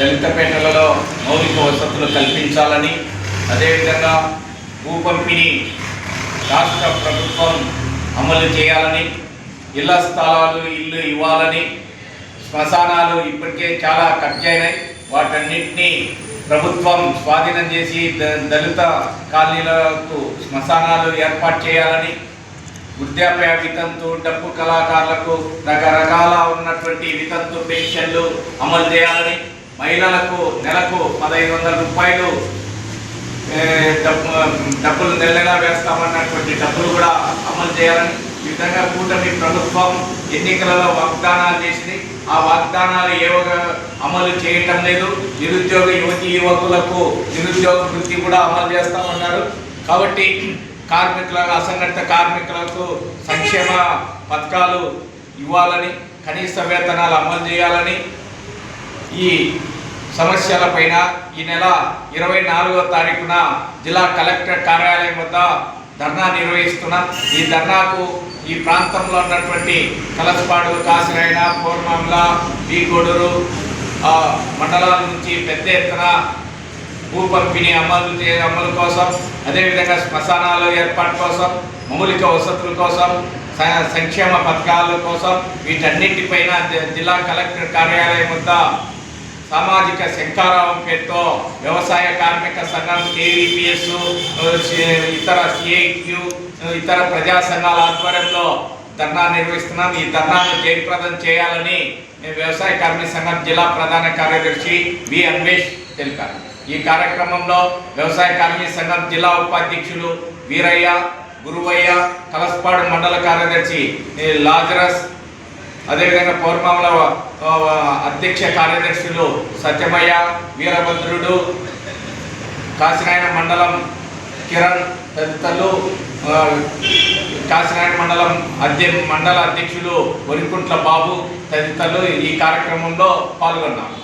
దళితపేటలలో మౌలిక వసతులు కల్పించాలని, అదేవిధంగా భూ పంపిణీ రాష్ట్ర ప్రభుత్వం అమలు చేయాలని, ఇళ్ల స్థలాలు ఇల్లు ఇవ్వాలని, శ్మశానాలు ఇప్పటికే చాలా కబ్జైనాయి, వాటన్నింటినీ ప్రభుత్వం స్వాధీనం చేసి దళిత కాలనీలకు శ్మశానాలు ఏర్పాటు చేయాలని, వృద్ధాప్య వితంతు డప్పు కళాకారులకు రకరకాల ఉన్నటువంటి వితంతు పెన్షన్లు అమలు చేయాలని, మహిళలకు నెలకు 1500 రూపాయలు డబ్బులు నెలగా వేస్తామన్నటువంటి డబ్బులు కూడా అమలు చేయాలని, ఈ విధంగా కూటమి ప్రభుత్వం ఎన్నికలలో వాగ్దానాలు చేసింది. ఆ వాగ్దానాలు ఏవో అమలు చేయటం లేదు. నిరుద్యోగ యువతి యువకులకు నిరుద్యోగ వృత్తి కూడా అమలు చేస్తామన్నారు. కాబట్టి అసంఘటిత కార్మికులకు సంక్షేమ పథకాలు ఇవ్వాలని, కనీస వేతనాలు అమలు చేయాలని, ఈ సమస్యలపైన ఈ నెల 24వ తారీఖున జిల్లా కలెక్టర్ కార్యాలయం వద్ద ధర్నా నిర్వహిస్తున్నాం. ఈ ధర్నాకు ఈ ప్రాంతంలో ఉన్నటువంటి కలసపాడు, కాసిరాయన, పూర్మాంల, బీకోడూరు మండలాల నుంచి పెద్ద ఎత్తున భూ పంపిణీ అమలు కోసం, అదేవిధంగా శ్మశానాల ఏర్పాటు కోసం, మౌలిక వసతుల కోసం, సంక్షేమ పథకాల కోసం వీటన్నిటిపైన జిల్లా కలెక్టర్ కార్యాలయం వద్ద సామాజిక శంఖారావం పేరుతో వ్యవసాయ కార్మిక సంఘం, కేవీపీఎస్, ఇతర సిఐక్యూ, ఇతర ప్రజా సంఘాల ఆధ్వర్యంలో ధర్నా నిర్వహిస్తున్నాం. ఈ ధర్నాను జయప్రదం చేయాలని వ్యవసాయ కార్మిక సంఘం జిల్లా ప్రధాన కార్యదర్శి వి అన్వేష్ తెలిపారు. ఈ కార్యక్రమంలో వ్యవసాయ కార్మిక సంఘం జిల్లా ఉపాధ్యక్షులు వీరయ్య, గురువయ్య, కలసపాడు మండల కార్యదర్శి లాజరస్, అదేవిధంగా పౌర్మాముల అధ్యక్ష కార్యదర్శులు సత్యమయ్య, వీరభద్రుడు, కాసినాయన మండలం కిరణ్ తదితరులు, కాసినాయన మండల అధ్యక్షులు వరికుంట్ల బాబు తదితరులు ఈ కార్యక్రమంలో పాల్గొన్నారు.